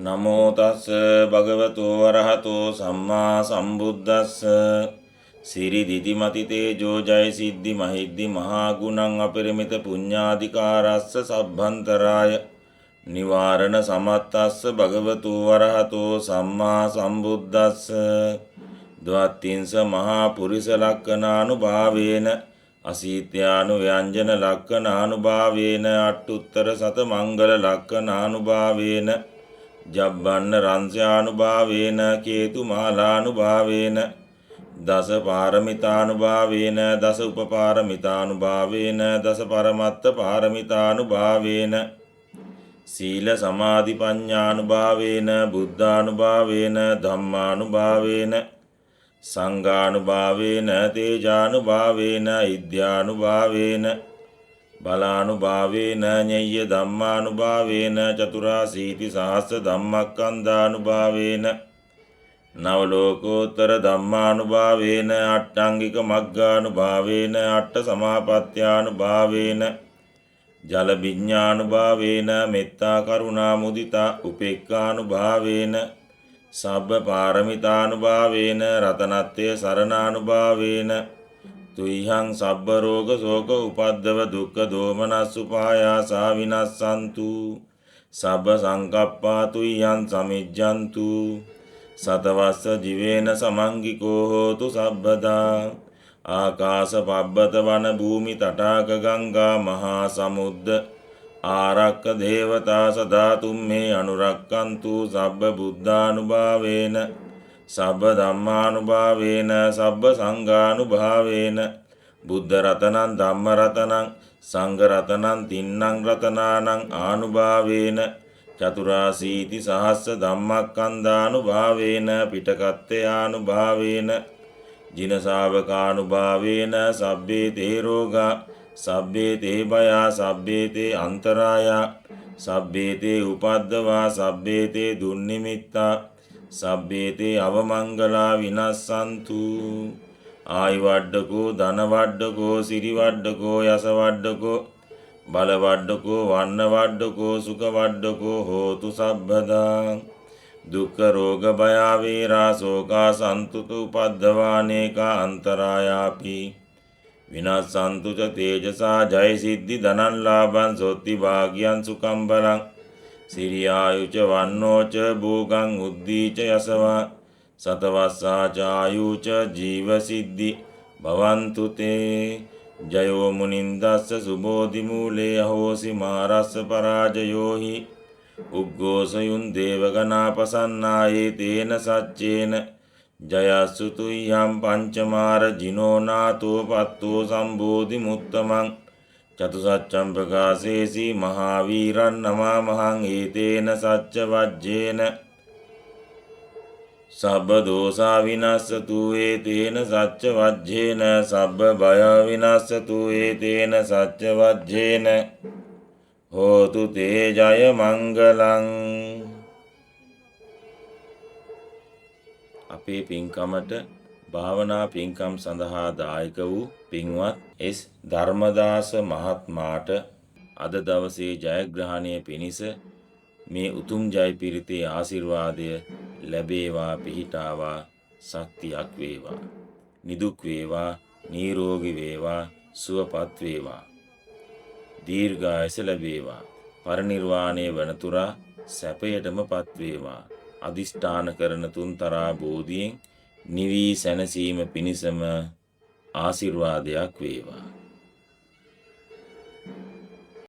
නමෝ තස් භගවතෝ වරහතෝ සම්මා සම්බුද්දස්ස සිරි දිදිමති තේජෝ ජය සිද්ධි මහිද්දි මහා ගුණං අපරිමිත පුඤ්ඤාධිකාරස්ස සබ්බන්තරාය නිවාරණ සමත්තස්ස භගවතෝ වරහතෝ සම්මා සම්බුද්දස්ස ද්වත්තිංස මහා පුරිස ලක්ඛනානුභාවේන අසීත්‍යානු ව්‍යංජන ලක්ඛනානුභාවේන අට්ඨුත්තර සත මංගල ලක්ඛනානුභාවේන ජබ්බන්න රංස්‍යානුභාවේන කේතු මාලානුභාවේන දස පාරමිතානුභාවේන දස උපපාරමිතානුභාවේන දස පරමත්ත පාරමිතානුභාවේන සීල සමාධි ප්‍රඥානුභාවේන බුද්ධානුභාවේන ධම්මානුභාවේන සංඝානුභාවේන තේජානුභාවේන ඉද්ධානුභාවේන බලානුභාවේන ඤය්‍ය ධම්මානුභාවේන චතුරාසීති සහස්ස ධම්මක්ඛන්ධානුභාවේන නවලෝකෝත්තර ධම්මානුභාවේන අට්ඨංගික මග්ගානුභාවේන අට්ඨ සමාපත්ත්‍යානුභාවේන ජල විඥානුභාවේන මෙත්තා කරුණා මුදිතා උපේක්ඛානුභාවේන සබ්බ පාරමිතානුභාවේන රතනත්ථය සරණානුභාවේන තුයිහං සබ්බ රෝග ශෝක උපද්දව දුක්ඛ දෝමනස් උපායාසා විනස්සන්තු සබ්බ සංකප්පා තුයිහං සමිජ්ජන්තු සතවස්ස ජීවේන සමංගිකෝ හෝතු සබ්බදා ආකාශ පබ්බත වන භූමි තටාක ගංගා මහා සමුද්ද ආරක්ක දේවතා සදා තුම්මේ අනුරක්කන්තු සබ්බ බුද්ධානුභාවේන සබ්බ ධම්මානුභාවේන සබ්බ සංඝානුභාවේන බුද්ධ රතනං ධම්ම රතනං සංඝ රතනං තින්නං රතනානං ආනුභාවේන චතුරාසීති සහස්ස ධම්මක්ඛන්ධානුභාවේන පිටකත්තයානුභාවේන ජින ශාවකානුභාවේන සබ්බේ තේ රෝගා සබ්බේ තේ භයා සබ්බේ තේ අන්තරායා සබ්බේ තේ උපද්දවා සබ්බේ තේ දුන්නිමිත්තා සබ්බේ තේ අවමංගලා විනස්සන්තු ආයු වඩ්ඩකෝ ධන වඩ්ඩකෝ සිරි වඩ්ඩකෝ යස වඩ්ඩකෝ බල වඩ්ඩකෝ වන්න වඩ්ඩකෝ සුඛ වඩ්ඩකෝ හෝතු සබ්බදා දුක්ඛ රෝග භය වේරා ශෝකා සන්තුත උපද්දවානේකා අන්තරායාපි විනස්සන්තු ච තේජසා ජය සිද්ධි ධනං ලාභං සොත්ති භාග්‍යං සුඛං බලං සිරියායුච වන්නෝච භෝගං උද්දීච යසවා සතවස්සා චායුච ජීවසිද්ධි භවන්තු තේ ජයෝ මුනින්දස්ස සුබෝධි මූලේ අහෝසි මාරස්ස පරාජයෝහි උග්ගෝසයුන් දේවගනාපසන්නායේ තේන සච්චේන ජයස්සුතුයම් පංචමාර ජිනෝනාතෝ පත්තෝ සම්බෝධි මුත්තමං චතුසච්ඡම් ප්‍රකාශේසි මහාවීරන් නමාමහං ඒතේන සච්ච වජ්ජේන සබ්බ දෝසා විනස්සතු ඒතේන සච්ච වජ්ජේන සබ්බ බය විනස්සතු ඒතේන සච්ච වජ්ජේන හෝතු තේ ජය මංගලං. අපේ පින්කමට භාවනා පින්කම් සඳහා දායක වූ පින්වත් එස් ධර්මදාස මහත්මාට අද දවසේ ජයග්‍රහණය පිණිස මේ උතුම් ජය පිරිතේ ආශිර්වාදය ලැබේවා පිහිටාවා ශක්තියක් වේවා නිදුක් වේවා නිරෝගී වේවා සුවපත් වේවා දීර්ඝායස ලැබේවා පරිනිර්වාණය වනතුරා සැපයටමපත් වේවා අදිෂ්ඨාන කරන තුන්තරා බෝධියෙන් නිවී සැනසීම පිණිසම ආශිර්වාදයක් වේවා.